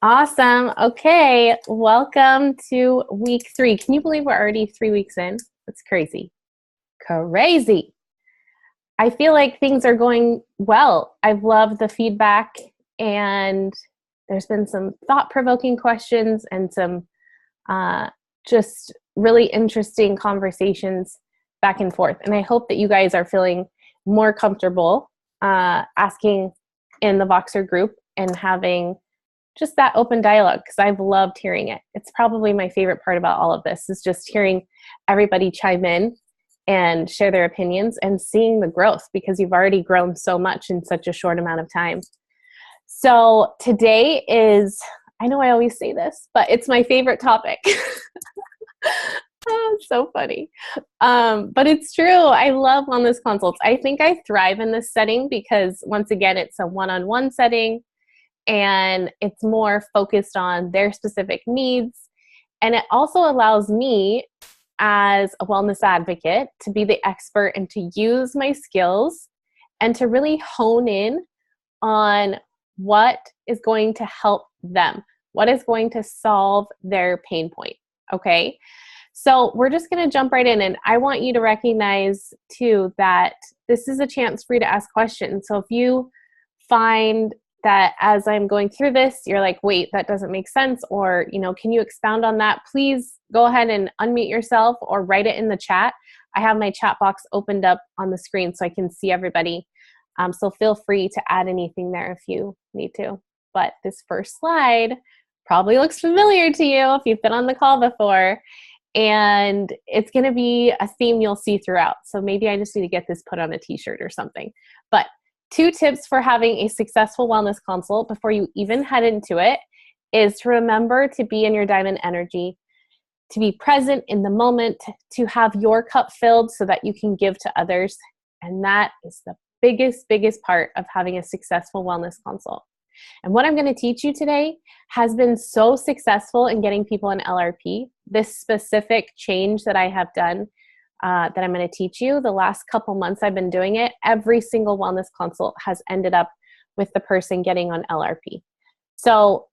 Awesome. Okay. Welcome to week 3. Can you believe we're already 3 weeks in? That's crazy. Crazy. I feel like things are going well. I've loved the feedback, and there's been some thought provoking questions and some uh, just really interesting conversations back and forth. And I hope that you guys are feeling more comfortable asking in the Voxer group and having just that open dialogue, because I've loved hearing it. It's probably my favorite part about all of this is just hearing everybody chime in and share their opinions and seeing the growth, because you've already grown so much in such a short amount of time. So today is, I know I always say this, but it's my favorite topic. Oh, so funny. But it's true. I love wellness consults. I think I thrive in this setting because, once again, it's a one-on-one setting and it's more focused on their specific needs. And it also allows me, as a wellness advocate, to be the expert and to use my skills and to really hone in on what is going to help them, what is going to solve their pain point. Okay. So we're just going to jump right in. And I want you to recognize too that this is a chance for you to ask questions. So if you find that as I'm going through this, you're like, wait, that doesn't make sense, or, can you expound on that? Please go ahead and unmute yourself or write it in the chat. I have my chat box opened up on the screen so I can see everybody. So feel free to add anything there if you need to. But this first slide probably looks familiar to you if you've been on the call before. And it's going to be a theme you'll see throughout. So maybe I just need to get this put on a t-shirt or something. But 2 tips for having a successful wellness consult before you even head into it is to remember to be in your diamond energy, to be present in the moment, to have your cup filled so that you can give to others. And that is the biggest part of having a successful wellness consult. And what I'm going to teach you today has been so successful in getting people in LRP. This specific change that I have done, that I'm going to teach you, the last couple months I've been doing it, every single wellness consult has ended up with the person getting on LRP. So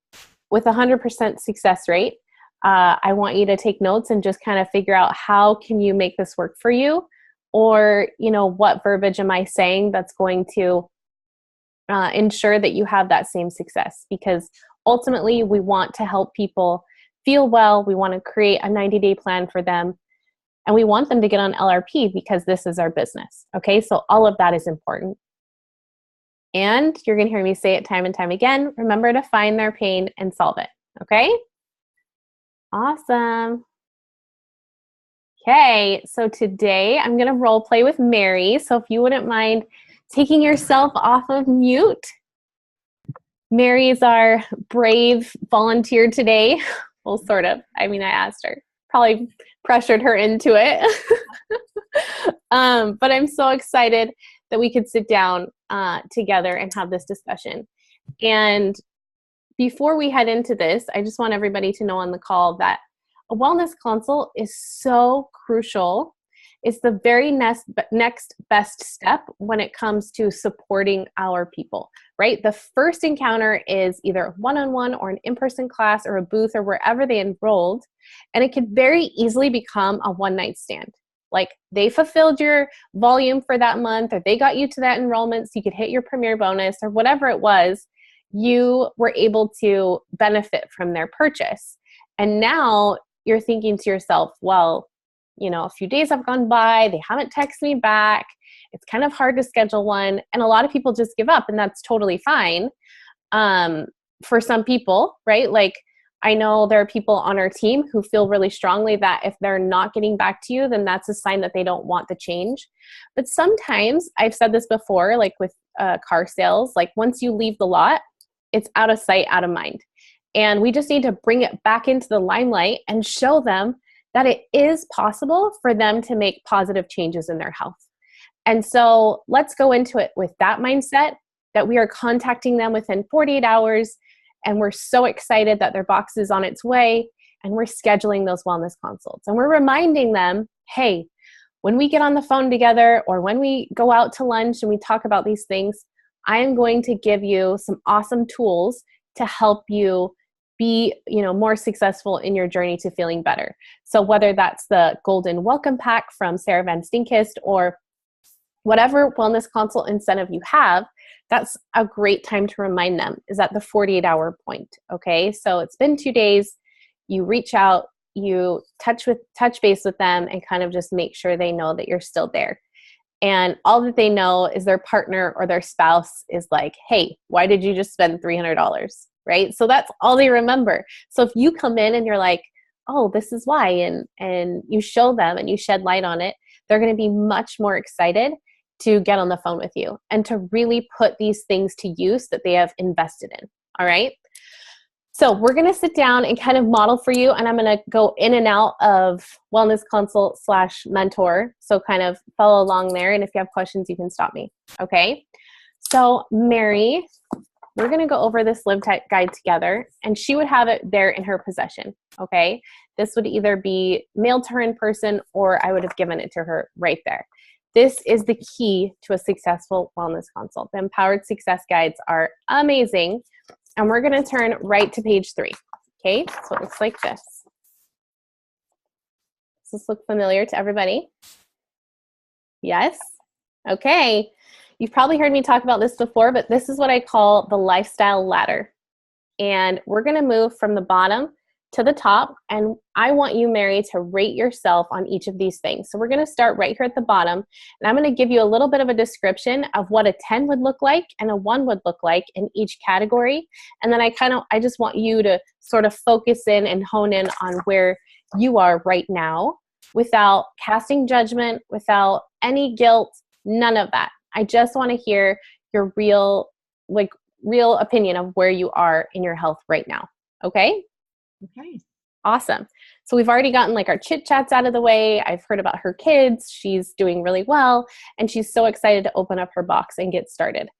with 100% success rate, I want you to take notes and just kind of figure out how can you make this work for you, or, what verbiage am I saying that's going to ensure that you have that same success, because ultimately we want to help people feel well. We want to create a 90-day plan for them, and we want them to get on LRP because this is our business. Okay, so all of that is important. And you're going to hear me say it time and time again. Remember to find their pain and solve it. Okay? Awesome. Okay, so today I'm going to role play with Mary. So if you wouldn't mind taking yourself off of mute. Mary is our brave volunteer today. Well, sort of. I mean, I asked her. Probably pressured her into it. But I'm so excited that we could sit down together and have this discussion. And before we head into this, I just want everybody to know on the call that a wellness consult is so crucial. It's the very next best step when it comes to supporting our people, right? The first encounter is either one-on-one or an in-person class or a booth or wherever they enrolled, and it could very easily become a one-night stand. Like, they fulfilled your volume for that month, or they got you to that enrollment so you could hit your premier bonus, or whatever it was, you were able to benefit from their purchase. And now you're thinking to yourself, well, a few days have gone by, they haven't texted me back, it's kind of hard to schedule one. And a lot of people just give up, and that's totally fine. For some people, right? Like, I know there are people on our team who feel really strongly that if they're not getting back to you, then that's a sign that they don't want the change. But sometimes, I've said this before, like with car sales, like once you leave the lot, it's out of sight, out of mind. And we just need to bring it back into the limelight and show them that it is possible for them to make positive changes in their health. And so let's go into it with that mindset, that we are contacting them within 48 hours, and we're so excited that their box is on its way, and we're scheduling those wellness consults. And we're reminding them, hey, when we get on the phone together or when we go out to lunch and we talk about these things, I am going to give you some awesome tools to help you be, more successful in your journey to feeling better. So whether that's the Golden Welcome Pack from Sarah Van Stinkist or whatever wellness consult incentive you have, that's a great time to remind them is at the 48-hour point. Okay. So it's been 2 days, you reach out, you touch base with them and kind of just make sure they know that you're still there. And all that they know is their partner or their spouse is like, hey, why did you just spend $300? Right? So that's all they remember. So if you come in and you're like, oh, this is why, and you show them and you shed light on it, they're going to be much more excited to get on the phone with you and to really put these things to use that they have invested in. All right. So we're going to sit down and kind of model for you, and I'm going to go in and out of wellness consult / mentor. So kind of follow along there. And if you have questions, you can stop me. Okay. So Mary, we're going to go over this Live Guide together, and she would have it there in her possession. Okay. This would either be mailed to her in person, or I would have given it to her right there. This is the key to a successful wellness consult. The Empowered Success Guides are amazing. And we're going to turn right to page 3. Okay, so it looks like this. Does this look familiar to everybody? Yes? Okay. You've probably heard me talk about this before, but this is what I call the lifestyle ladder. And we're going to move from the bottom to the top. And I want you, Mary, to rate yourself on each of these things. So we're going to start right here at the bottom. And I'm going to give you a little bit of a description of what a 10 would look like and a 1 would look like in each category. And then I just want you to sort of focus in and hone in on where you are right now without casting judgment, without any guilt, none of that. I just want to hear your real opinion of where you are in your health right now. Okay? Okay. Awesome. So we've already gotten our chit chats out of the way. I've heard about her kids. She's doing really well. And she's so excited to open up her box and get started.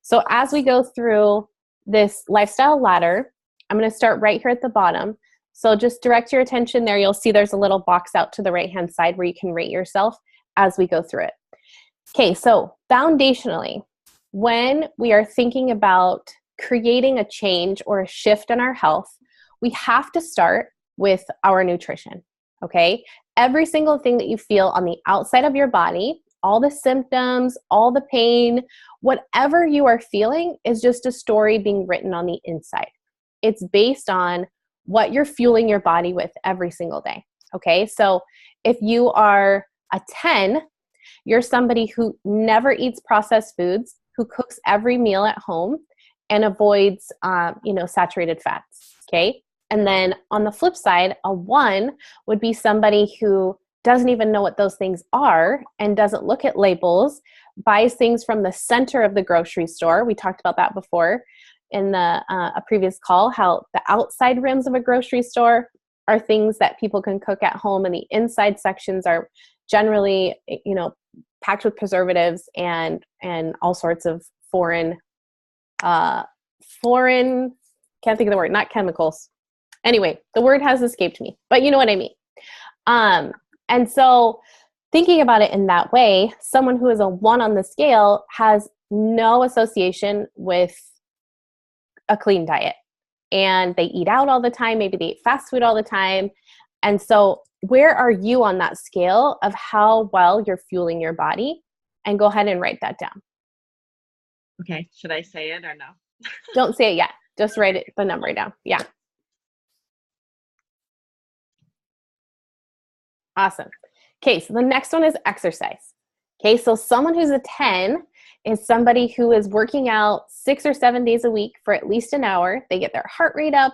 So as we go through this lifestyle ladder, I'm going to start right here at the bottom. So just direct your attention there. You'll see there's a little box out to the right-hand side where you can rate yourself as we go through it. Okay. So foundationally, when we are thinking about creating a change or a shift in our health, we have to start with our nutrition, okay? Every single thing that you feel on the outside of your body, all the symptoms, all the pain, whatever you are feeling is just a story being written on the inside. It's based on what you're fueling your body with every single day, okay? So if you are a 10, you're somebody who never eats processed foods, who cooks every meal at home and avoids, saturated fats, okay? And then on the flip side, a 1 would be somebody who doesn't even know what those things are and doesn't look at labels, buys things from the center of the grocery store. We talked about that before in a previous call, how the outside rims of a grocery store are things that people can cook at home, and the inside sections are generally, packed with preservatives and all sorts of foreign, can't think of the word, not chemicals. Anyway, the word has escaped me, but you know what I mean. And so thinking about it in that way, someone who is a 1 on the scale has no association with a clean diet. And they eat out all the time. Maybe they eat fast food all the time. And so where are you on that scale of how well you're fueling your body? And go ahead and write that down. Okay. Should I say it or no? Don't say it yet. Just write the number down. Yeah. Awesome. Okay, so the next one is exercise. Okay, so someone who's a 10 is somebody who is working out 6 or 7 days a week for at least an hour. They get their heart rate up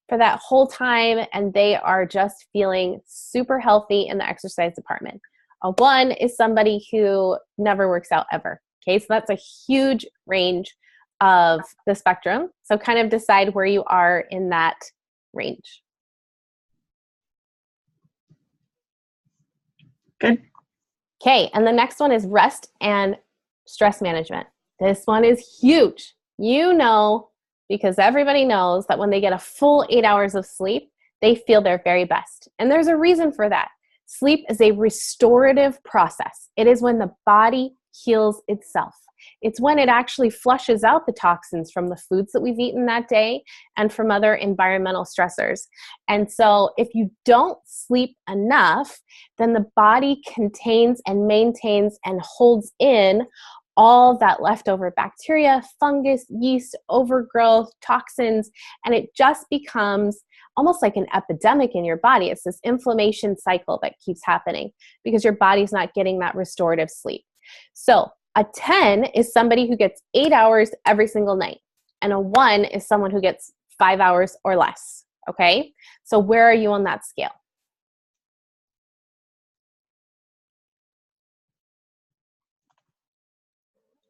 for that whole time, and they are just feeling super healthy in the exercise department. A 1 is somebody who never works out ever. Okay, so that's a huge range of the spectrum. So kind of decide where you are in that range. Good. Okay, and the next one is rest and stress management. This one is huge. Because everybody knows that when they get a full 8 hours of sleep, they feel their very best. And there's a reason for that. Sleep is a restorative process. It is when the body heals itself. It's when it actually flushes out the toxins from the foods that we've eaten that day and from other environmental stressors. And so if you don't sleep enough, then the body contains and maintains and holds in all that leftover bacteria, fungus, yeast, overgrowth, toxins, and it just becomes almost like an epidemic in your body. It's this inflammation cycle that keeps happening because your body's not getting that restorative sleep. So a 10 is somebody who gets 8 hours every single night, and a 1 is someone who gets 5 hours or less, okay? So where are you on that scale?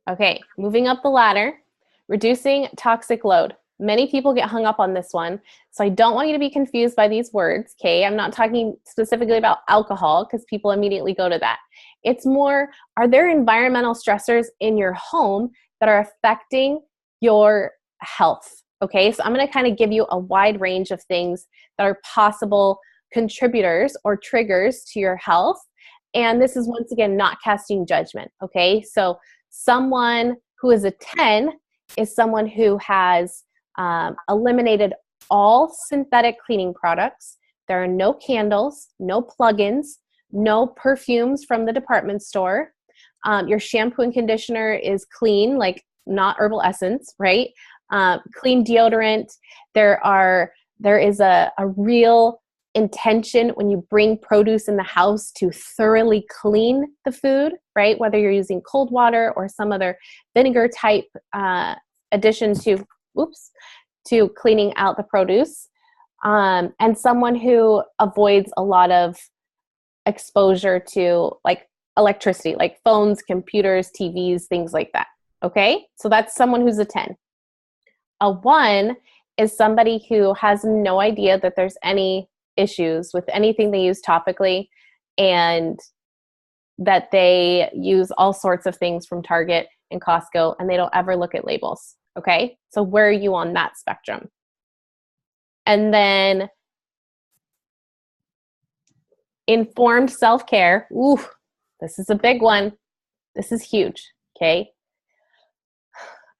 Okay, moving up the ladder, reducing toxic load. Many people get hung up on this one, so I don't want you to be confused by these words, okay? I'm not talking specifically about alcohol because people immediately go to that. It's more, are there environmental stressors in your home that are affecting your health, okay? So I'm gonna kind of give you a wide range of things that are possible contributors or triggers to your health. And this is, once again, not casting judgment, okay? So someone who is a 10 is someone who has eliminated all synthetic cleaning products. There are no candles, no plug-ins, no perfumes from the department store. Your shampoo and conditioner is clean, like not herbal essence, right? Clean deodorant. There is a real intention when you bring produce in the house to thoroughly clean the food, right? Whether you're using cold water or some other vinegar type addition to cleaning out the produce. And someone who avoids a lot of exposure to like electricity, like phones, computers, TVs, things like that. Okay? So that's someone who's a 10. A 1 is somebody who has no idea that there's any issues with anything they use topically, and that they use all sorts of things from Target and Costco, and they don't ever look at labels. Okay? So where are you on that spectrum? And then informed self-care. Ooh, this is a big one. This is huge, okay?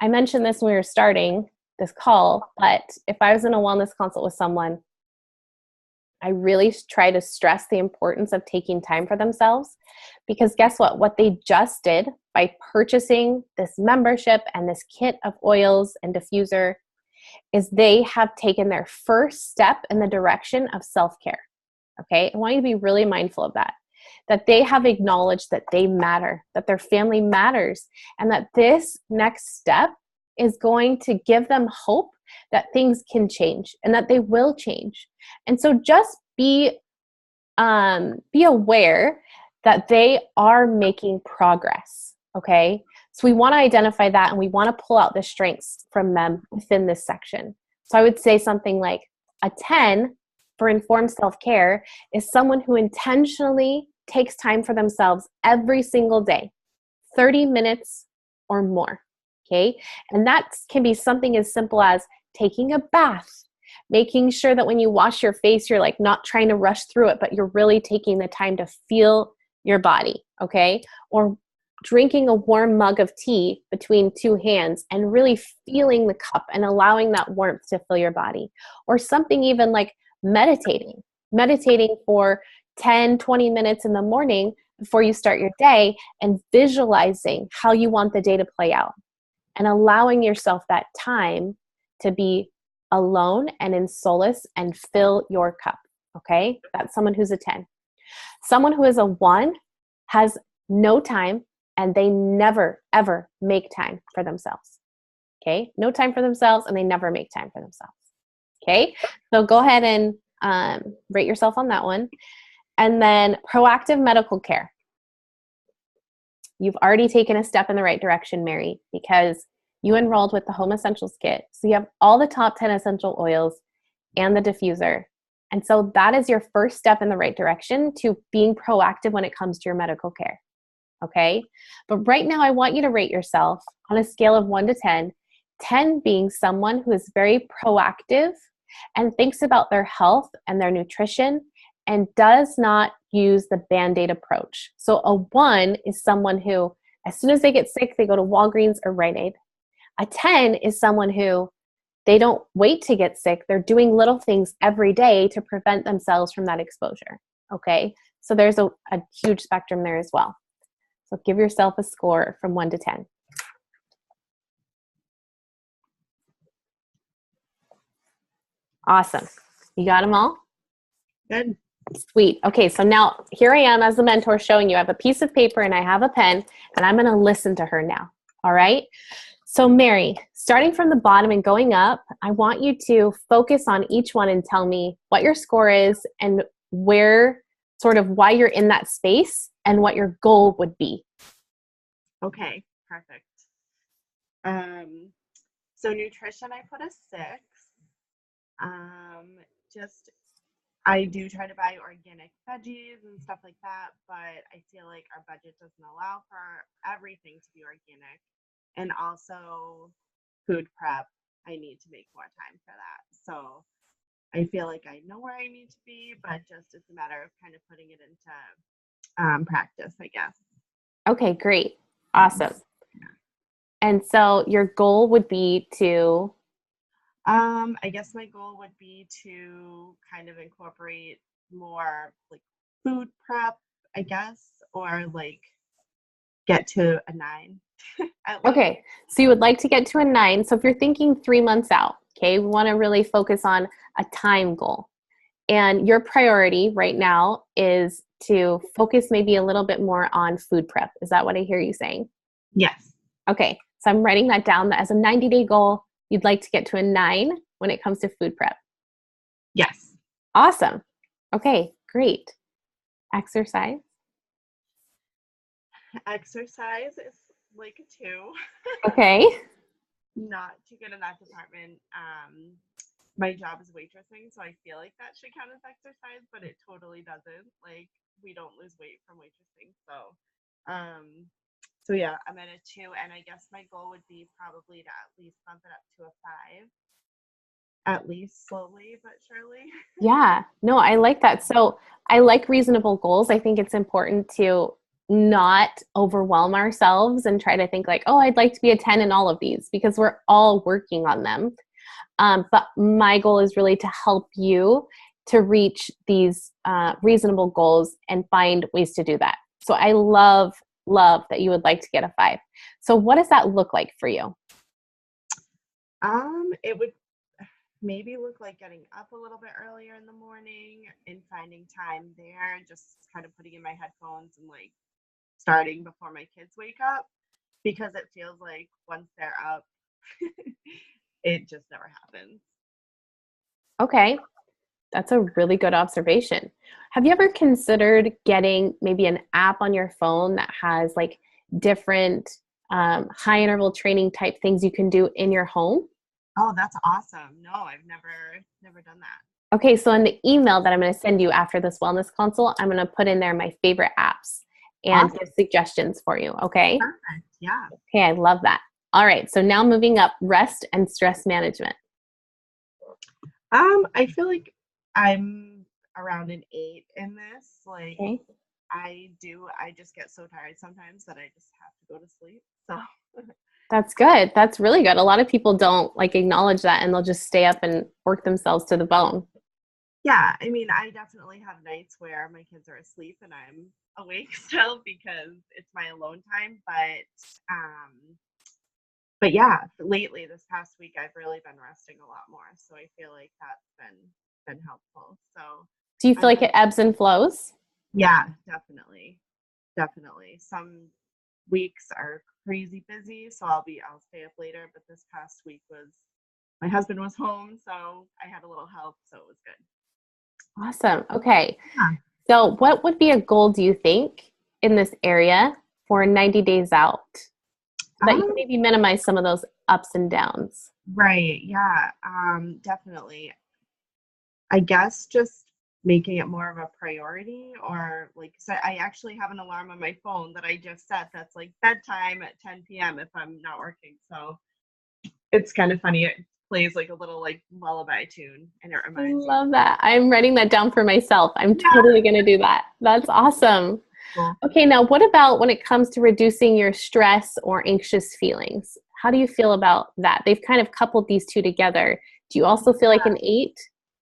I mentioned this when we were starting this call, but if I was in a wellness consult with someone, I really try to stress the importance of taking time for themselves, because guess what? What they just did by purchasing this membership and this kit of oils and diffuser is they have taken their first step in the direction of self-care. Okay, I want you to be really mindful of that. That they have acknowledged that they matter, that their family matters, and that this next step is going to give them hope that things can change and that they will change. And so just be aware that they are making progress, okay? So we want to identify that, and we want to pull out the strengths from them within this section. So I would say something like a 10 for informed self-care is someone who intentionally takes time for themselves every single day, 30 minutes or more, okay? And that can be something as simple as taking a bath, making sure that when you wash your face, you're like not trying to rush through it, but you're really taking the time to feel your body, okay? Or drinking a warm mug of tea between two hands and really feeling the cup and allowing that warmth to fill your body. Or something even like meditating for 10, 20 minutes in the morning before you start your day, and visualizing how you want the day to play out and allowing yourself that time to be alone and in solace and fill your cup, okay? That's someone who's a 10. Someone who is a 1 has no time, and they never, ever make time for themselves, okay? No time for themselves, and they never make time for themselves, okay? So go ahead and rate yourself on that one. And then proactive medical care. You've already taken a step in the right direction, Mary, because you enrolled with the Home Essentials Kit. So you have all the top 10 essential oils and the diffuser. And so that is your first step in the right direction to being proactive when it comes to your medical care. Okay? But right now, I want you to rate yourself on a scale of 1 to 10, 10 being someone who is very proactive and thinks about their health and their nutrition and does not use the Band-Aid approach. So a 1 is someone who As soon as they get sick, they go to Walgreens or Rite Aid. A 10 is someone who they don't wait to get sick. They're doing little things every day to prevent themselves from that exposure. Okay, so there's a huge spectrum there as well. So give yourself a score from 1 to 10. Awesome. You got them all? Good. Sweet. Okay, so now here I am as the mentor showing you. I have a piece of paper and I have a pen, and I'm going to listen to her now. All right? So Mary, starting from the bottom and going up, I want you to focus on each one and tell me what your score is and where, sort of why you're in that space and what your goal would be. Okay, perfect. So nutrition, I put a 6. Just I do try to buy organic veggies and stuff like that, but I feel like our budget doesn't allow for everything to be organic. And also food prep, I need to make more time for that. So I feel like I know where I need to be, but just it's a matter of kind of putting it into practice, I guess. Okay, great. Awesome. And so your goal would be to? I guess my goal would be to kind of incorporate more like food prep, I guess, or like get to a 9. Okay, so you would like to get to a 9. So if you're thinking 3 months out, okay, we want to really focus on a time goal. And your priority right now is to focus maybe a little bit more on food prep. Is that what I hear you saying? Yes. Okay, so I'm writing that down as a 90-day goal. You'd like to get to a 9 when it comes to food prep. Yes. Awesome. Okay, great. Exercise? Exercise is like a 2. Okay. Not too good in that department. My job is waitressing, so I feel like that should count as exercise, but it totally doesn't. Like, we don't lose weight from waitressing. So yeah, I'm at a 2, and I guess my goal would be probably to at least bump it up to a 5. At least slowly but surely. Yeah, no, I like that. So I like reasonable goals. I think it's important to not overwhelm ourselves and try to think like, oh, I'd like to be a 10 in all of these, because we're all working on them. But my goal is really to help you to reach these reasonable goals and find ways to do that. So I love that you would like to get a 5. So what does that look like for you? It would maybe look like getting up a little bit earlier in the morning and finding time there, just kind of putting in my headphones and like starting before my kids wake up, because it feels like once they're up, it just never happens. Okay, that's a really good observation. Have you ever considered getting maybe an app on your phone that has like different high interval training type things you can do in your home? Oh, that's awesome. No, I've never done that. Okay, so in the email that I'm going to send you after this wellness consult, I'm going to put in there my favorite apps and Awesome. give suggestions for you, okay? Perfect. Yeah. Okay, I love that. All right, so now moving up, rest and stress management. I feel like I'm around an 8 in this. Like, Okay. I just get so tired sometimes that I just have to go to sleep. So That's good. That's really good. A lot of people don't like acknowledge that, and they'll just stay up and work themselves to the bone. yeah, I mean, I definitely have nights where my kids are asleep and I'm awake still because it's my alone time. But yeah, lately this past week I've really been resting a lot more. So I feel like that's been helpful. So Do you feel I'm like it ebbs and flows? yeah, definitely. Definitely. Some weeks are crazy busy, so I'll stay up later, but this past week was my husband was home, so I had a little help, so it was good. Awesome. Okay. Yeah. So what would be a goal, do you think, in this area for 90 days out? So that you can maybe minimize some of those ups and downs. Right. Yeah. Definitely. I guess just making it more of a priority, or like, so I actually have an alarm on my phone that I just set that's like bedtime at 10 p.m. if I'm not working. So it's kind of funny. It plays like a little like lullaby tune and it I reminds you. love that. I'm writing that down for myself. I'm Yeah. totally going to do that. That's awesome. Cool. Okay, now what about when it comes to reducing your stress or anxious feelings? How do you feel about that? They've kind of coupled these two together. Do you also feel like an 8?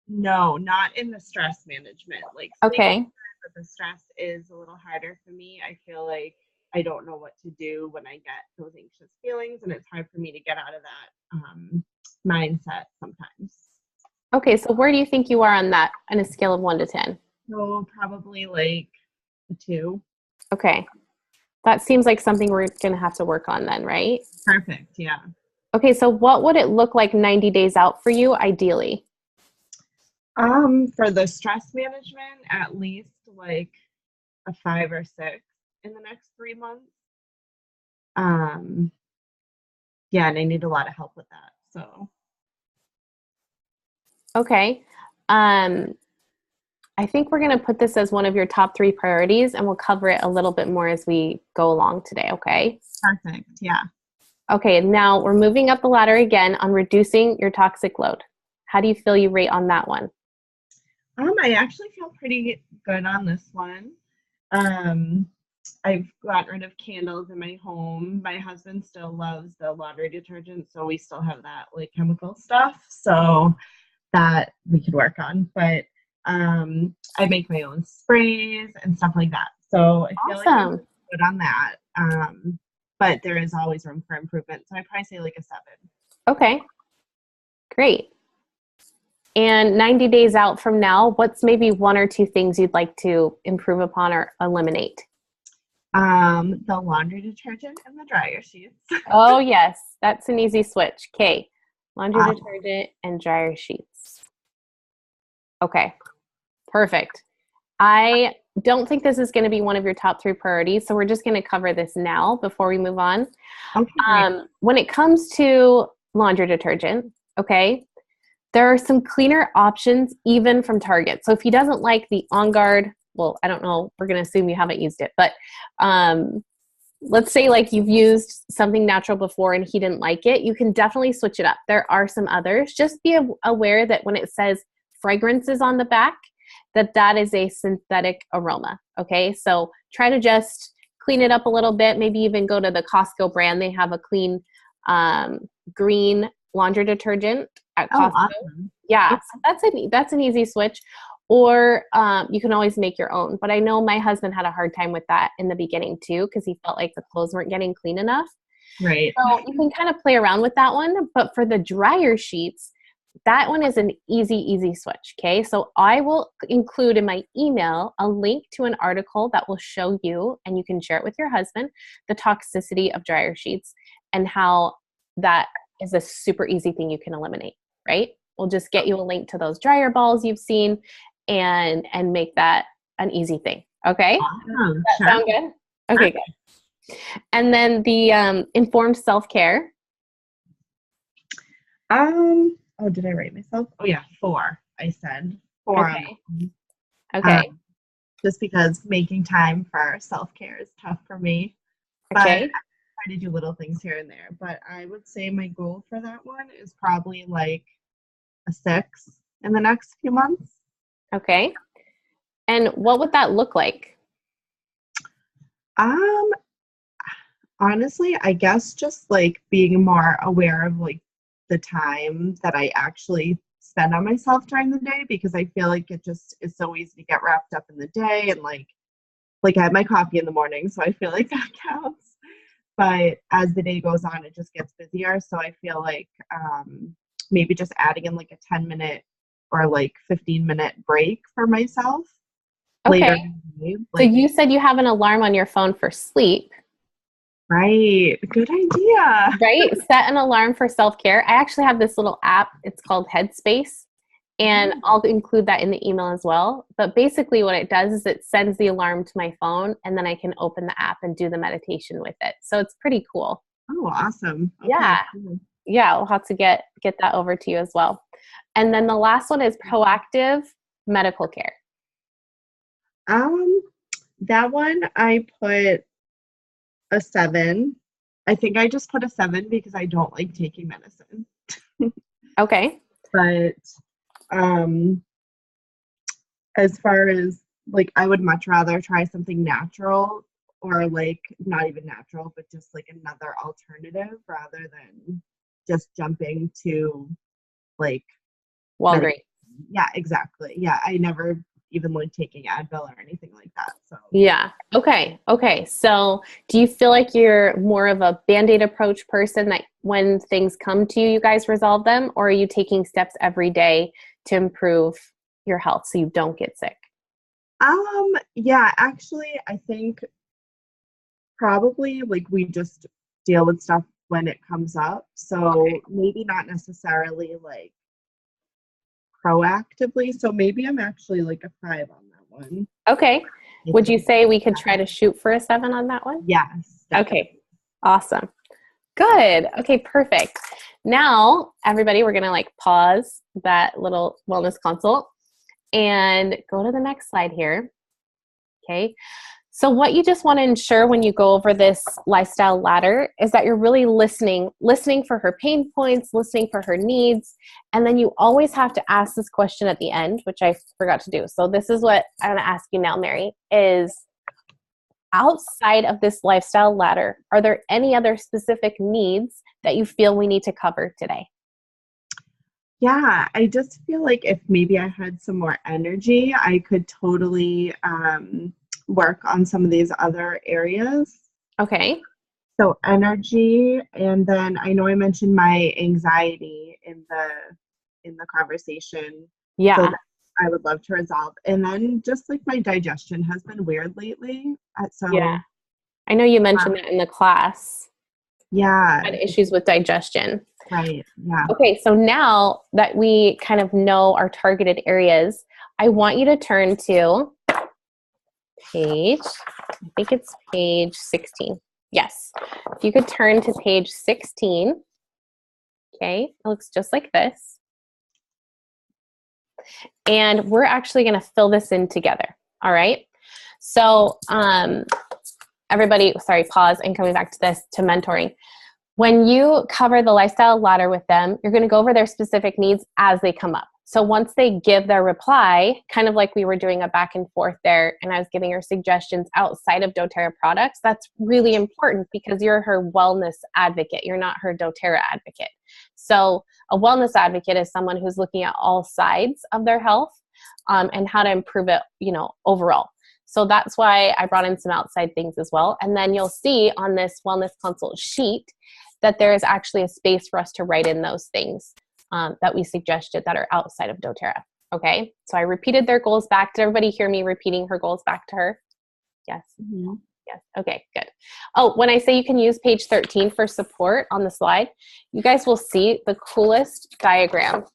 No, not in the stress management. Like sleep, Okay. but the stress is a little harder for me. I feel like I don't know what to do when I get those anxious feelings, and it's hard for me to get out of that mindset sometimes. Okay, so where do you think you are on that on a scale of 1 to 10? So probably like a 2. Okay. That seems like something we're going to have to work on then, right? Perfect. Yeah. Okay, so what would it look like 90 days out for you ideally? For the stress management, at least like a 5 or 6 in the next 3 months. Um, yeah, and I need a lot of help with that. So Okay. Um, I think we're going to put this as one of your top 3 priorities, and we'll cover it a little bit more as we go along today, okay? perfect. Yeah. Okay, now we're moving up the ladder again on reducing your toxic load. How do you feel you rate on that one? I actually feel pretty good on this one. Um, I've gotten rid of candles in my home. My husband still loves the laundry detergent, so we still have that like chemical stuff. So that we could work on. But I make my own sprays and stuff like that. So I feel like I'm Awesome. good on that. But there is always room for improvement. So I probably say like a 7. Okay, great. And 90 days out from now, what's maybe 1 or 2 things you'd like to improve upon or eliminate? The laundry detergent and the dryer sheets. Oh, yes, that's an easy switch. Okay, laundry Um, detergent and dryer sheets. Okay, perfect. I don't think this is going to be one of your top 3 priorities, so we're just going to cover this now before we move on. okay, great. When it comes to laundry detergent, okay, there are some cleaner options even from Target. So if he doesn't like the On Guard, well, I don't know, we're going to assume you haven't used it, but let's say like you've used something natural before and he didn't like it, you can definitely switch it up. There are some others. Just be aware that when it says fragrances on the back, that is a synthetic aroma. Okay, so try to just clean it up a little bit. Maybe even go to the Costco brand. They have a clean green laundry detergent at Oh, Costco. awesome. Yeah, Okay. so that's an easy switch. Or you can always make your own. But I know my husband had a hard time with that in the beginning too, because he felt like the clothes weren't getting clean enough. Right. So you can kind of play around with that one. But for the dryer sheets, that one is an easy switch. Okay. So I will include in my email a link to an article that will show you, and you can share it with your husband, the toxicity of dryer sheets and how that is a super easy thing you can eliminate, right? We'll just get you a link to those dryer balls you've seen and make that an easy thing. Okay. Awesome. That Sure. sound good? Okay, good. And then the informed self-care. Oh, did I write myself? Oh yeah, 4. I said 4 on that Okay. one. Okay. Just because making time for self-care is tough for me. But I Okay. try to do little things here and there. But I would say my goal for that one is probably like a 6 in the next few months. Okay. And what would that look like? Um, Honestly, I guess just like being more aware of like the time that I actually spend on myself during the day, because I feel like it just is so easy to get wrapped up in the day, and like I have my coffee in the morning, so I feel like that counts. But as the day goes on, it just gets busier. So I feel like maybe just adding in like a 10-minute or like 15-minute break for myself later Okay. in the day. So Like, you said you have an alarm on your phone for sleep, right, good idea. right? Set an alarm for self-care. I actually have this little app. It's called Headspace, and I'll include that in the email as well. But basically what it does is it sends the alarm to my phone, and then I can open the app and do the meditation with it. So it's pretty cool. Oh, awesome. Okay, Yeah. cool. Yeah, we'll have to get that over to you as well. And then the last one is proactive medical care. Um, that one I put a 7. I think I just put a 7 because I don't like taking medicine. Okay. But um, as far as like I would much rather try something natural or like not even natural, but just like another alternative rather than just jumping to like medication. Walgreens. Yeah, exactly. Yeah, I never even like taking Advil or anything like that. So Yeah. Okay. Okay. So do you feel like you're more of a Band-Aid approach person that when things come to you, you guys resolve them, or are you taking steps every day to improve your health so you don't get sick? yeah, actually I think probably like we just deal with stuff when it comes up. So maybe not necessarily like proactively. So maybe I'm actually like a 5 on that one. Okay. I Would you think. say we could try to shoot for a 7 on that one? Yes, definitely. Okay. Awesome. Good. Okay, perfect. Now, everybody, we're going to like pause that little wellness consult and go to the next slide here. Okay. So what you just want to ensure when you go over this lifestyle ladder is that you're really listening for her pain points, listening for her needs. And then you always have to ask this question at the end, which I forgot to do. So this is what I'm going to ask you now, Mary, is outside of this lifestyle ladder, are there any other specific needs that you feel we need to cover today? Yeah, I just feel like if maybe I had some more energy, I could totally work on some of these other areas. Okay. So energy, and then I know I mentioned my anxiety in the conversation. So Yeah. that I would love to resolve. And then just like my digestion has been weird lately. Yeah. So I know you mentioned um, that in the class. yeah, Had issues with digestion. right. Yeah. Okay, so now that we kind of know our targeted areas, I want you to turn to page, I think it's page 16. Yes. If you could turn to page 16, okay, it looks just like this. And we're actually going to fill this in together. All right. So, everybody, sorry, pause and coming back to this to mentoring. When you cover the lifestyle ladder with them, you're going to go over their specific needs as they come up. So once they give their reply, kind of like we were doing a back and forth there, and I was giving her suggestions outside of doTERRA products, that's really important because you're her wellness advocate. You're not her doTERRA advocate. So a wellness advocate is someone who's looking at all sides of their health and how to improve it, overall. So that's why I brought in some outside things as well. And then you'll see on this wellness consult sheet that there is actually a space for us to write in those things that we suggested that are outside of doTERRA. Okay, so I repeated their goals back. Did everybody hear me repeating her goals back to her? Yes. Mm-hmm. Yes. Okay, good. Oh, when I say you can use page 13 for support on the slide, you guys will see the coolest diagram.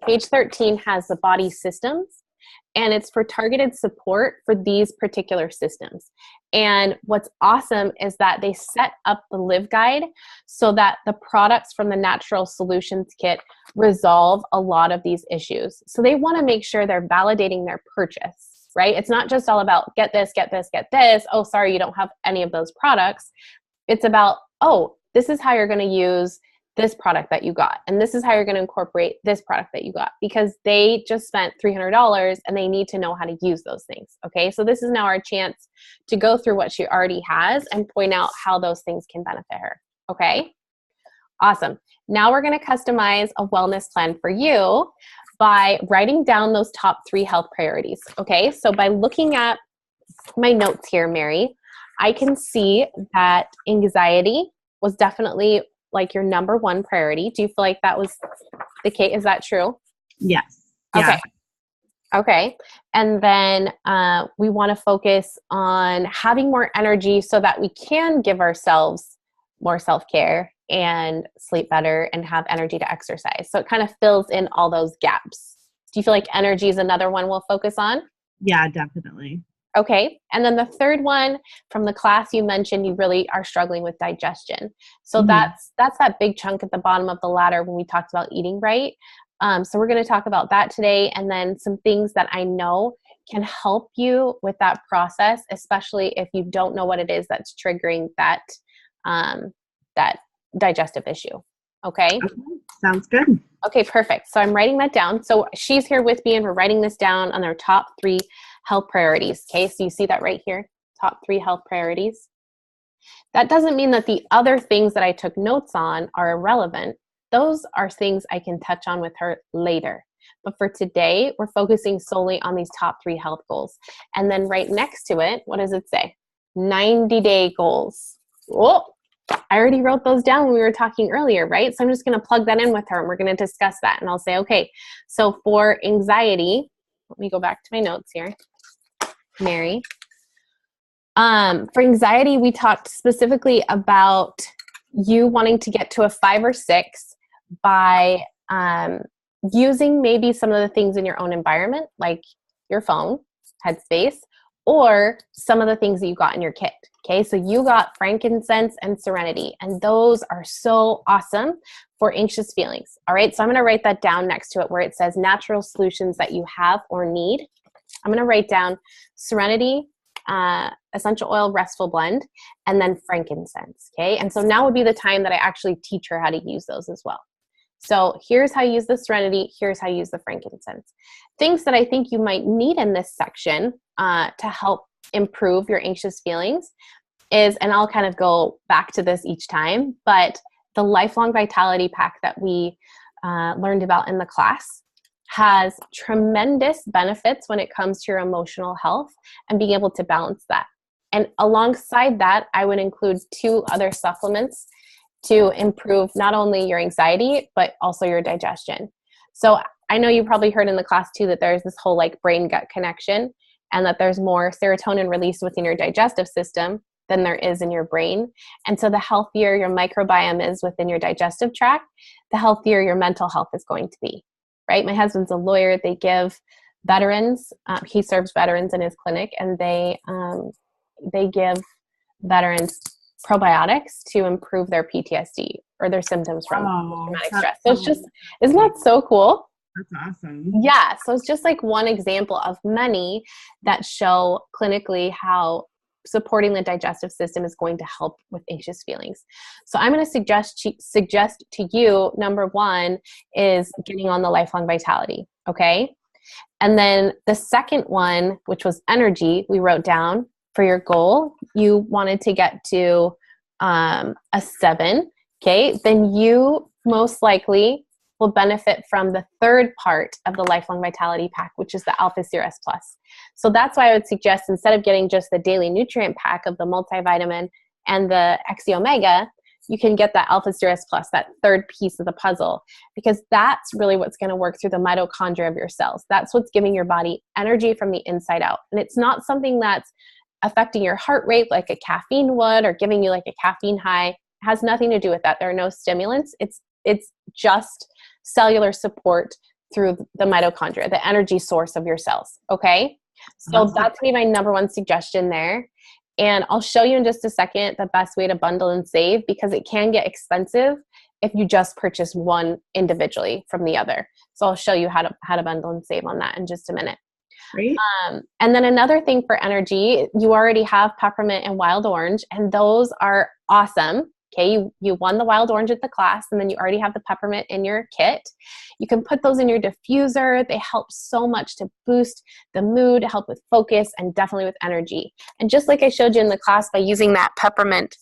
Page 13 has the body systems, and it's for targeted support for these particular systems. And what's awesome is that they set up the Live Guide so that the products from the Natural Solutions Kit resolve a lot of these issues. So they want to make sure they're validating their purchase, right? It's not just all about get this, get this, get this. Oh, sorry, you don't have any of those products. It's about, oh, this is how you're going to use this product that you got. And this is how you're going to incorporate this product that you got, because they just spent $300 and they need to know how to use those things. Okay. So this is now our chance to go through what she already has and point out how those things can benefit her. Okay. Awesome. Now we're going to customize a wellness plan for you by writing down those top 3 health priorities. Okay. So by looking at my notes here, Mary, I can see that anxiety was definitely like your number 1 priority. Do you feel like that was the case? Is that true? Yes. Okay. Yeah. Okay. And then we want to focus on having more energy so that we can give ourselves more self-care and sleep better and have energy to exercise. So it kind of fills in all those gaps. Do you feel like energy is another one we'll focus on? Yeah, definitely. Okay. And then the third one from the class, you mentioned you really are struggling with digestion. So Mm-hmm. that's that big chunk at the bottom of the ladder when we talked about eating right. So we're going to talk about that today, and then some things that I know can help you with that process, especially if you don't know what it is that's triggering that that digestive issue. Okay. Okay. Sounds good. Okay, perfect. So I'm writing that down. So she's here with me and we're writing this down on our top 3 health priorities. Okay, so you see that right here, top 3 health priorities. That doesn't mean that the other things that I took notes on are irrelevant. Those are things I can touch on with her later. But for today, we're focusing solely on these top 3 health goals. And then right next to it, what does it say? 90-day goals. Oh, I already wrote those down when we were talking earlier, right? So I'm just going to plug that in with her and we're going to discuss that. And I'll say, okay, so for anxiety, let me go back to my notes here. Mary. For anxiety, we talked specifically about you wanting to get to a 5 or 6 by using maybe some of the things in your own environment, like your phone, Headspace, or some of the things that you got in your kit. Okay, so you got frankincense and serenity, and those are so awesome for anxious feelings. All right, so I'm going to write that down next to it where it says natural solutions that you have or need. I'm going to write down serenity, essential oil restful blend, and then frankincense. Okay, and so now would be the time that I actually teach her how to use those as well. So here's how you use the serenity, here's how you use the frankincense. Things that I think you might need in this section to help improve your anxious feelings is, and I'll kind of go back to this each time, but the Lifelong Vitality Pack that we learned about in the class has tremendous benefits when it comes to your emotional health and being able to balance that. And alongside that, I would include 2 other supplements to improve not only your anxiety, but also your digestion. So I know you probably heard in the class too that there's this whole like brain-gut connection and that there's more serotonin released within your digestive system than there is in your brain. And so the healthier your microbiome is within your digestive tract, the healthier your mental health is going to be, right? My husband's a lawyer. They give veterans, he serves veterans in his clinic, and they give veterans probiotics to improve their PTSD or their symptoms from traumatic stress. So it's just, isn't that so cool? That's awesome. Yeah. So it's just like one example of many that show clinically how supporting the digestive system is going to help with anxious feelings. So I'm going to suggest to you, number 1 is getting on the Lifelong Vitality. Okay. And then the second one, which was energy, we wrote down for your goal, you wanted to get to a 7. Okay. Then you most likely will benefit from the third part of the Lifelong Vitality Pack, which is the Alpha Series Plus. So that's why I would suggest, instead of getting just the daily nutrient pack of the multivitamin and the XE Omega, you can get that Alpha Series Plus, that third piece of the puzzle, because that's really what's going to work through the mitochondria of your cells. That's what's giving your body energy from the inside out. And it's not something that's affecting your heart rate like a caffeine would or giving you like a caffeine high. It has nothing to do with that. There are no stimulants. It's just cellular support through the mitochondria, the energy source of your cells. Okay. So that's going to be my number 1 suggestion there. And I'll show you in just a second the best way to bundle and save, because it can get expensive if you just purchase one individually from the other. So I'll show you how to bundle and save on that in just a minute. Great. And then another thing for energy, you already have peppermint and wild orange, and those are awesome. Okay, you won the wild orange at the class, and then you already have the peppermint in your kit. You can put those in your diffuser. They help so much to boost the mood, help with focus, and definitely with energy. And just like I showed you in the class, by using that peppermint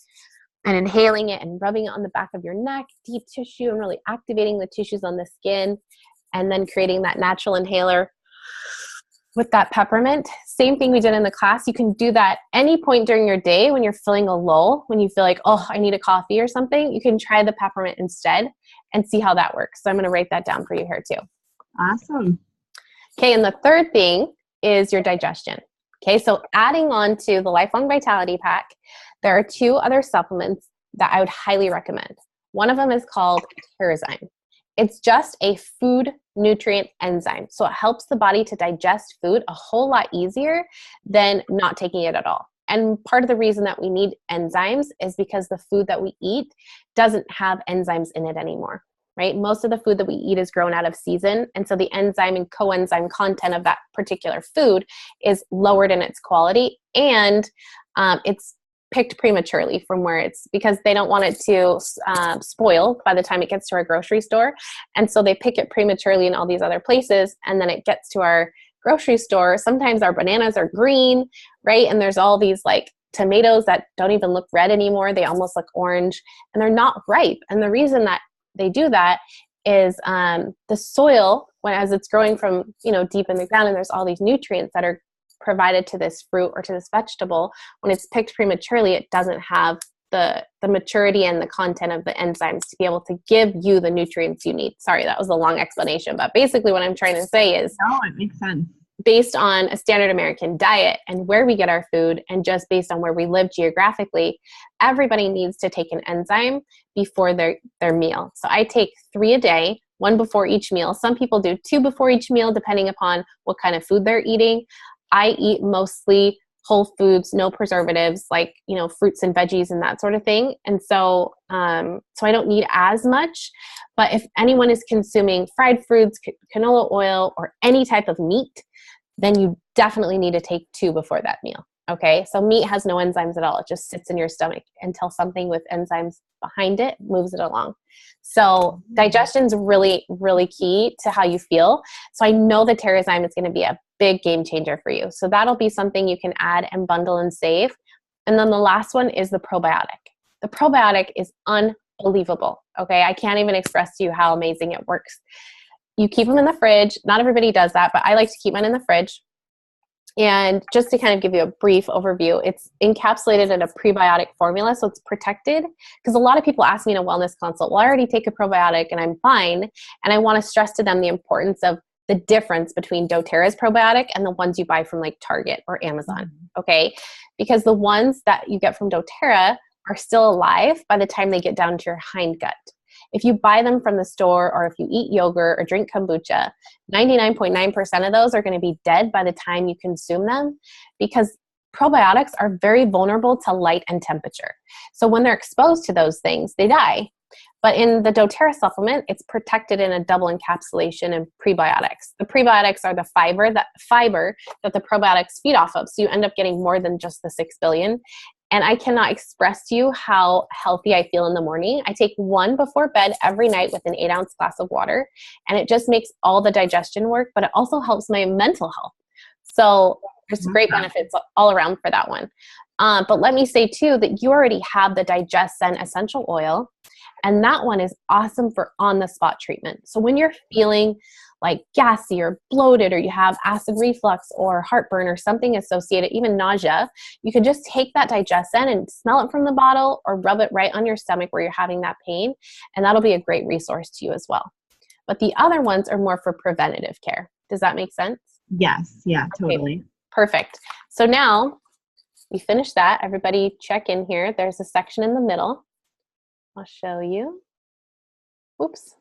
and inhaling it and rubbing it on the back of your neck, deep tissue, and really activating the tissues on the skin, and then creating that natural inhaler with that peppermint. Same thing we did in the class. You can do that any point during your day when you're feeling a lull, when you feel like, oh, I need a coffee or something. You can try the peppermint instead and see how that works. So I'm going to write that down for you here too. Awesome. Okay, and the third thing is your digestion. Okay, so adding on to the Lifelong Vitality Pack, there are 2 other supplements that I would highly recommend. One of them is called Terrazyme. It's just a food nutrient enzyme. So it helps the body to digest food a whole lot easier than not taking it at all. And part of the reason that we need enzymes is because the food that we eat doesn't have enzymes in it anymore, right? Most of the food that we eat is grown out of season. And so the enzyme and coenzyme content of that particular food is lowered in its quality, and it's picked prematurely from where it's, because they don't want it to spoil by the time it gets to our grocery store. And so they pick it prematurely in all these other places, and then it gets to our grocery store, sometimes our bananas are green, right? And there's all these like tomatoes that don't even look red anymore. They almost look orange and they're not ripe. And the reason that they do that is the soil, as it's growing from, deep in the ground, and there's all these nutrients that are provided to this fruit or to this vegetable, when it's picked prematurely, it doesn't have the maturity and the content of the enzymes to be able to give you the nutrients you need. Sorry, that was a long explanation, but basically what I'm trying to say is, no, it makes sense. Based on a standard American diet and where we get our food, and just based on where we live geographically, everybody needs to take an enzyme before their meal. So I take 3 a day, 1 before each meal. Some people do 2 before each meal, depending upon what kind of food they're eating. I eat mostly whole foods, no preservatives, like, fruits and veggies and that sort of thing. And so I don't need as much. But if anyone is consuming fried foods, canola oil, or any type of meat, then you definitely need to take 2 before that meal. Okay, so meat has no enzymes at all. It just sits in your stomach until something with enzymes behind it moves it along. So digestion's really, really key to how you feel. So I know the Terrazyme is going to be a big game changer for you. So that'll be something you can add and bundle and save. And then the last one is the probiotic. The probiotic is unbelievable. Okay, I can't even express to you how amazing it works. You keep them in the fridge. Not everybody does that, but I like to keep mine in the fridge. And just to kind of give you a brief overview, it's encapsulated in a prebiotic formula, so it's protected. Because a lot of people ask me in a wellness consult, well, I already take a probiotic and I'm fine. And I want to stress to them the importance of the difference between doTERRA's probiotic and the ones you buy from like Target or Amazon, okay? Because the ones that you get from doTERRA are still alive by the time they get down to your hindgut. If you buy them from the store, or if you eat yogurt or drink kombucha, 99.9% of those are going to be dead by the time you consume them, because probiotics are very vulnerable to light and temperature. So when they're exposed to those things, they die. But in the doTERRA supplement, it's protected in a double encapsulation in prebiotics. The prebiotics are the fiber that the probiotics feed off of. So you end up getting more than just the 6 billion. And I cannot express to you how healthy I feel in the morning. I take 1 before bed every night with an 8-ounce glass of water. And it just makes all the digestion work, but it also helps my mental health. So there's great benefits all around for that one. But let me say too that you already have the DigestZen essential oil. And that one is awesome for on-the-spot treatment. So when you're feeling like gassy or bloated, or you have acid reflux or heartburn or something associated, even nausea, you can just take that DigestZen and smell it from the bottle, or rub it right on your stomach where you're having that pain. And that'll be a great resource to you as well. But the other ones are more for preventative care. Does that make sense? Yes. Yeah, totally. Okay, perfect. So now we finished that. Everybody check in here. There's a section in the middle. I'll show you. Oops,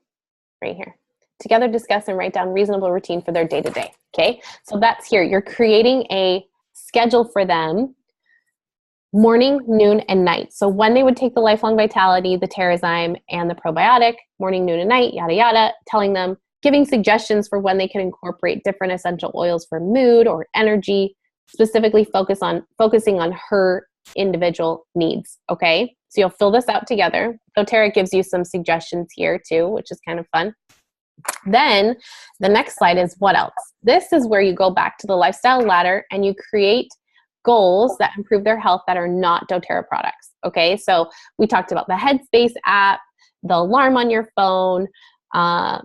right here. Together discuss and write down reasonable routine for their day-to-day. Okay, so that's here. You're creating a schedule for them, morning, noon, and night. So when they would take the Lifelong Vitality, the Terrazyme, and the probiotic, morning, noon, and night, yada, yada, telling them, giving suggestions for when they can incorporate different essential oils for mood or energy, specifically focusing on her individual needs, okay? So you'll fill this out together. doTERRA gives you some suggestions here too, which is kind of fun. Then the next slide is what else? This is where you go back to the lifestyle ladder and you create goals that improve their health that are not doTERRA products, okay? So we talked about the Headspace app, the alarm on your phone,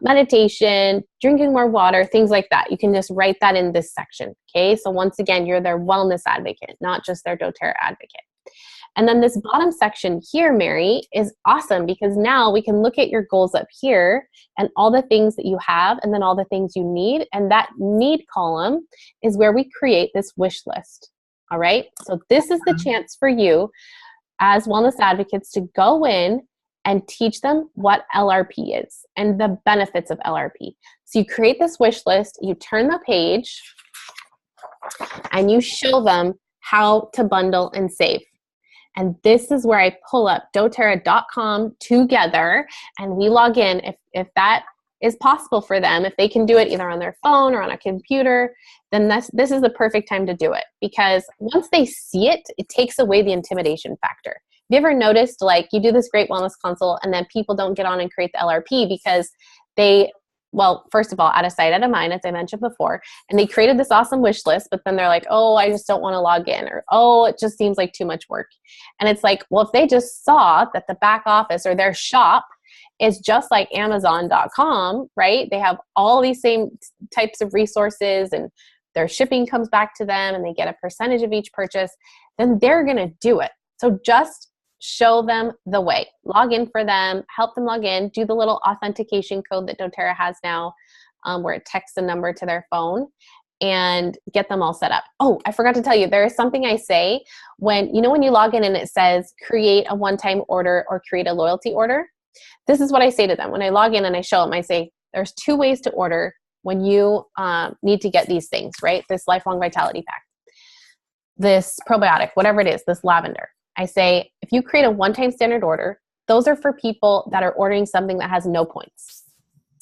meditation, drinking more water, things like that. You can just write that in this section, okay? So once again, you're their wellness advocate, not just their doTERRA advocate. And then this bottom section here, Mary, is awesome because now we can look at your goals up here and all the things that you have and then all the things you need. And that need column is where we create this wish list, all right? So this is the chance for you as wellness advocates to go in and teach them what LRP is and the benefits of LRP. So you create this wish list, you turn the page, and you show them how to bundle and save. And this is where I pull up doTERRA.com together and we log in if that is possible for them. If they can do it either on their phone or on a computer, then this is the perfect time to do it, because once they see it, it takes away the intimidation factor. Have you ever noticed, like, you do this great wellness consult and then people don't get on and create the LRP because they well, first of all, out of sight, out of mind, as I mentioned before, and they created this awesome wish list, but then they're like, oh, I just don't want to log in, or, oh, it just seems like too much work. And it's like, well, if they just saw that the back office or their shop is just like Amazon.com, right? They have all these same types of resources and their shipping comes back to them and they get a percentage of each purchase, then they're going to do it. So just show them the way. Log in for them, help them log in, do the little authentication code that doTERRA has now, where it texts a number to their phone, and get them all set up. Oh, I forgot to tell you, there is something I say when you log in and it says create a one-time order or create a loyalty order. This is what I say to them. When I log in and I show them, I say, there's 2 ways to order when you need to get these things, right? This Lifelong Vitality Pack, this probiotic, whatever it is, this lavender. I say, if you create a one-time standard order, those are for people that are ordering something that has no points.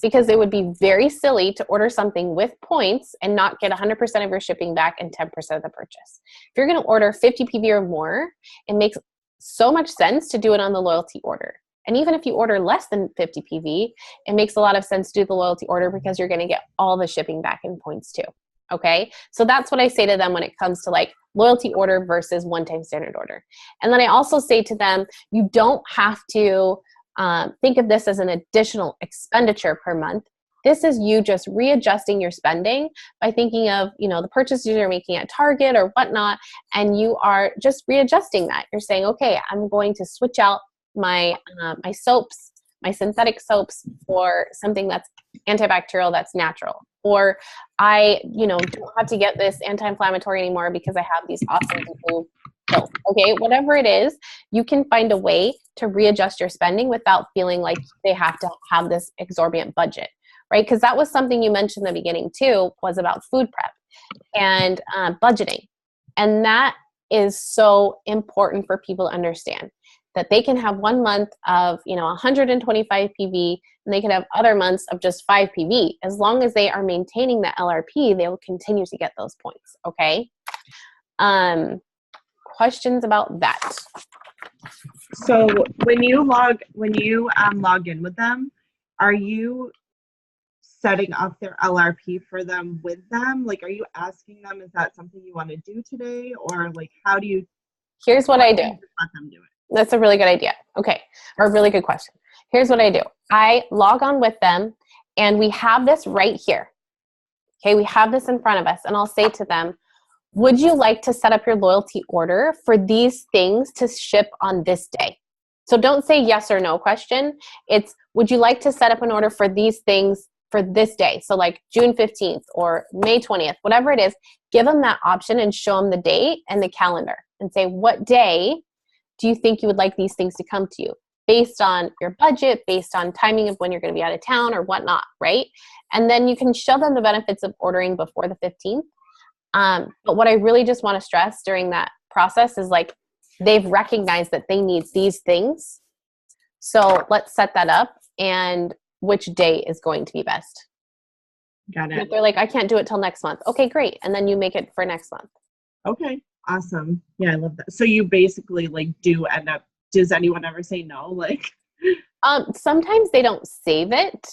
Because it would be very silly to order something with points and not get 100% of your shipping back and 10% of the purchase. If you're going to order 50 PV or more, it makes so much sense to do it on the loyalty order. And even if you order less than 50 PV, it makes a lot of sense to do the loyalty order because you're going to get all the shipping back in points too. Okay. So that's what I say to them when it comes to like loyalty order versus one-time standard order. And then I also say to them, you don't have to think of this as an additional expenditure per month. This is you just readjusting your spending by thinking of, the purchases you're making at Target or whatnot, and you are just readjusting that. You're saying, okay, I'm going to switch out my my soaps, my synthetic soaps, for something that's antibacterial, that's natural. Or I, don't have to get this anti-inflammatory anymore because I have these awesome people pills. Okay, whatever it is, you can find a way to readjust your spending without feeling like they have to have this exorbitant budget, right? Because that was something you mentioned in the beginning too, was about food prep and budgeting. And that is so important for people to understand, that they can have 1 month of 125 PV, and they can have other months of just 5 PV. As long as they are maintaining the LRP, they will continue to get those points. Okay. Questions about that? So when you log in with them, are you setting up their LRP for them with them? Like, are you asking them, is that something you want to do today? Or like, how do you? Here's what I do. Let them do it. That's a really good idea. Okay. Or a really good question. Here's what I do. I log on with them and we have this right here. Okay. We have this in front of us, and I'll say to them, would you like to set up your loyalty order for these things to ship on this day? So don't say yes or no question. It's, would you like to set up an order for these things for this day? So like June 15th or May 20th, whatever it is, give them that option and show them the date and the calendar and say, what day do you think you would like these things to come to you? Based on your budget, based on timing of when you're going to be out of town or whatnot, right? And then you can show them the benefits of ordering before the 15th. But what I really just want to stress during that process is like, they've recognized that they need these things. So let's set that up, and which day is going to be best. Got it. If they're like, I can't do it till next month. Okay, great. And then you make it for next month. Okay, awesome. Yeah, I love that. So you basically like do end up, does anyone ever say no? Like, sometimes they don't save it.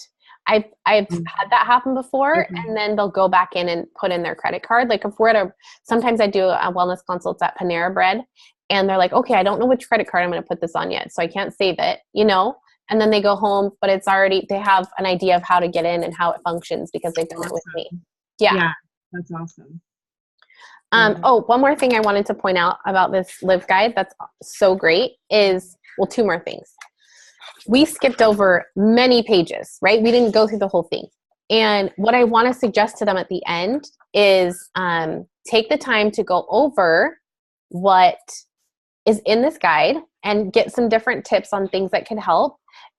I've had that happen before, and then they'll go back in and put in their credit card. Like if we're sometimes I do a wellness consults at Panera Bread, and they're like, okay, I don't know which credit card I'm going to put this on yet, so I can't save it, and then they go home, but it's already, they have an idea of how to get in and how it functions because they've done it with me. Yeah, that's awesome. Oh, one more thing I wanted to point out about this Live Guide that's so great is, well, 2 more things. We skipped over many pages, right? We didn't go through the whole thing. And what I want to suggest to them at the end is take the time to go over what is in this guide and get some different tips on things that could help.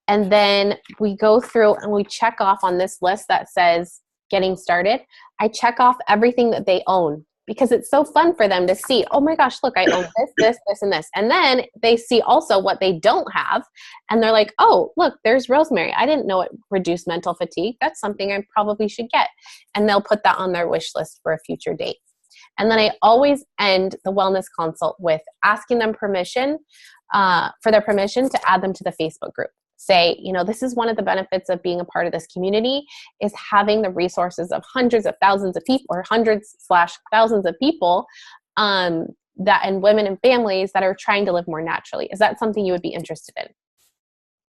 And then we go through and we check off on this list that says getting started. I check off everything that they own, because it's so fun for them to see, oh my gosh, look, I own this, and this. And then they see also what they don't have. And they're like, oh, look, there's rosemary. I didn't know it reduced mental fatigue. That's something I probably should get. And they'll put that on their wish list for a future date. And then I always end the wellness consult with asking them permission, for their permission to add them to the Facebook group. say, you know, this is one of the benefits of being a part of this community, is having the resources of hundreds of thousands of people, or hundreds/thousands of people, that, and women and families that are trying to live more naturally. Is that something you would be interested in?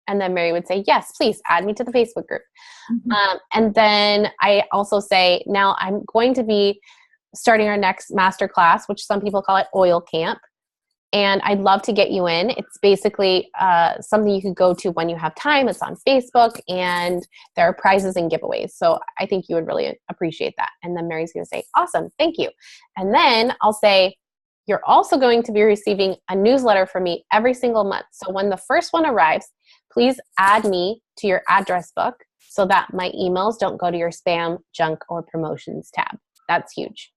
And then Mary would say, yes, please add me to the Facebook group. Mm-hmm. And then I also say, now I'm going to be starting our next masterclass, which some people call it Oil Camp. And I'd love to get you in. It's basically something you could go to when you have time. It's on Facebook, and there are prizes and giveaways. So I think you would really appreciate that. And then Mary's going to say, awesome, thank you. And then I'll say, you're also going to be receiving a newsletter from me every single month. So when the first one arrives, please add me to your address book so that my emails don't go to your spam, junk, or promotions tab. That's huge.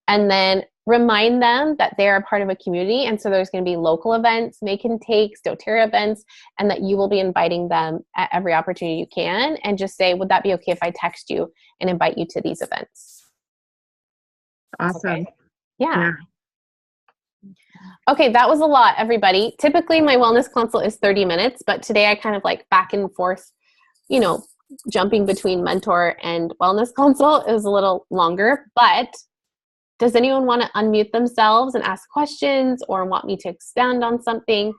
And then remind them that they're a part of a community. And so there's going to be local events, make and takes, doTERRA events, and that you will be inviting them at every opportunity you can. And just say, would that be okay if I text you and invite you to these events? Awesome. Okay. Yeah. Okay, that was a lot, everybody. Typically, my wellness consult is 30 minutes, but today I kind of like back and forth, you know, jumping between mentor and wellness consult. It was a little longer, but does anyone want to unmute themselves and ask questions or want me to expand on something?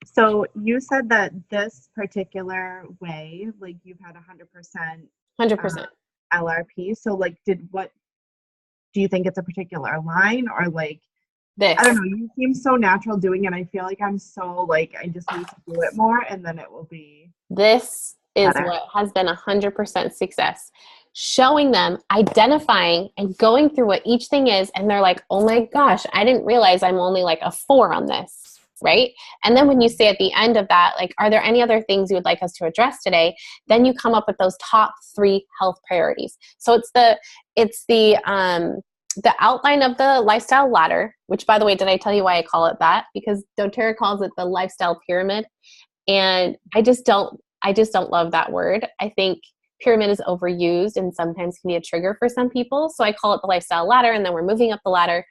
So you said that this particular way, like you've had 100% 100%. LRP. So like, do you think it's a particular line, or like, This. I don't know, you seem so natural doing it. I feel like I'm so like, I just need to do it more, and then it will be This is better. what has been 100% success. Showing them, identifying, and going through what each thing is, and they're like, oh my gosh, I didn't realize I'm only like a 4 on this, right? And then when you say at the end of that, like, are there any other things you would like us to address today? Then you come up with those top 3 health priorities. So it's the outline of the lifestyle ladder, which, by the way, did I tell you why I call it that? Because doTERRA calls it the lifestyle pyramid. And I just don't love that word. I think pyramid is overused and sometimes can be a trigger for some people. So I call it the lifestyle ladder, and then we're moving up the ladder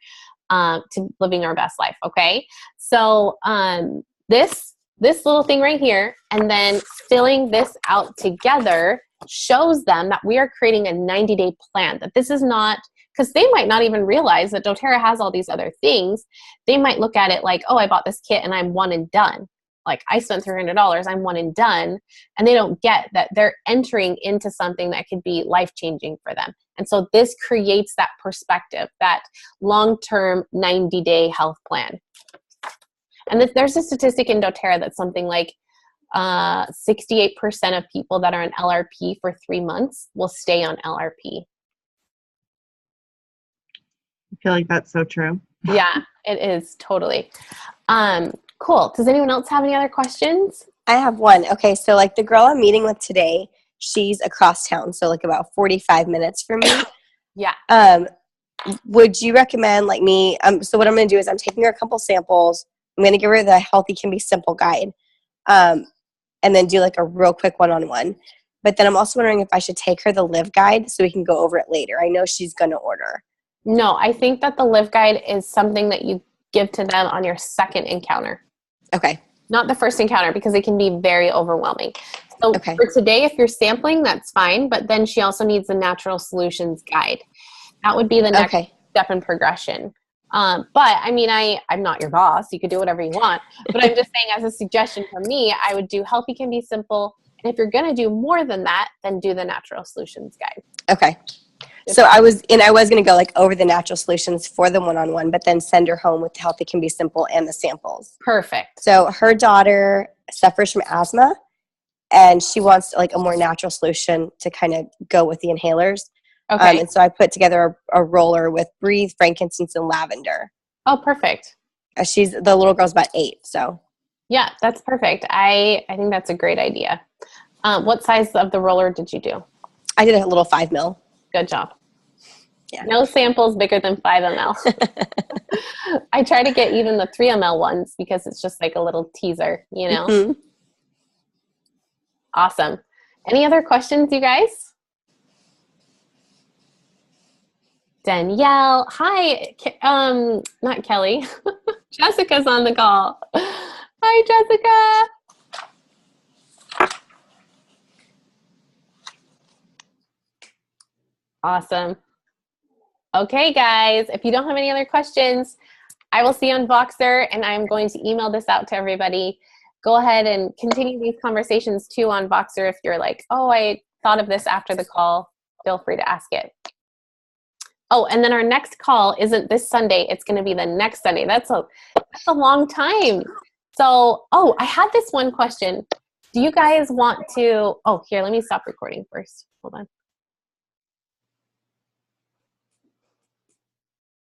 to living our best life. Okay. So this little thing right here, and then filling this out together shows them that we are creating a 90-day plan, that this is not, because they might not even realize that doTERRA has all these other things. They might look at it like, oh, I bought this kit and I'm one and done. Like, I spent $300, I'm one and done. And they don't get that they're entering into something that could be life-changing for them. And so this creates that perspective, that long-term 90-day health plan. And there's a statistic in doTERRA that's something like 68% of people that are on LRP for 3 months will stay on LRP. I feel like that's so true. Yeah, it is totally. Cool. Does anyone else have any other questions? I have one. Okay, so like the girl I'm meeting with today, she's across town, so like about 45 minutes from me. Yeah. Would you recommend like me? So what I'm going to do is I'm taking her a couple samples. I'm going to give her the Healthy Can Be Simple guide, and then do like a real quick one-on-one. But then I'm also wondering if I should take her the Live guide so we can go over it later. I know she's going to order. No, I think that the Live guide is something that you give to them on your second encounter. Okay. Not the first encounter, because it can be very overwhelming. So for today, if you're sampling, that's fine. But then she also needs the Natural Solutions guide. That would be the next step in progression. But I mean, I'm not your boss. You could do whatever you want. But I'm just saying, as a suggestion from me, I would do Healthy Can Be Simple. And if you're going to do more than that, then do the Natural Solutions guide. Okay. So I was going to go like over the Natural Solutions for the one-on-one, but then send her home with the Healthy Can Be Simple and the samples. Perfect. So her daughter suffers from asthma, and she wants like a more natural solution to kind of go with the inhalers. Okay. And so I put together a roller with Breathe, frankincense, and lavender. Oh, perfect. The little girl's about 8, so. Yeah, that's perfect. I think that's a great idea. What size of the roller did you do? I did a little 5 ml. Good job. Yeah. No samples bigger than 5 ml. I try to get even the 3 ml ones because it's just like a little teaser, you know? Mm-hmm. Awesome. Any other questions, you guys? Danielle. Hi. Not Kelly. Jessica's on the call. Hi, Jessica. Awesome. Okay, guys, if you don't have any other questions, I will see you on Voxer, and I'm going to email this out to everybody. Go ahead and continue these conversations too on Voxer. If you're like, oh, I thought of this after the call, feel free to ask it. Oh, and then our next call isn't this Sunday. It's going to be the next Sunday. That's a long time. So, oh, I had this one question. Do you guys want to, oh, here, let me stop recording first. Hold on.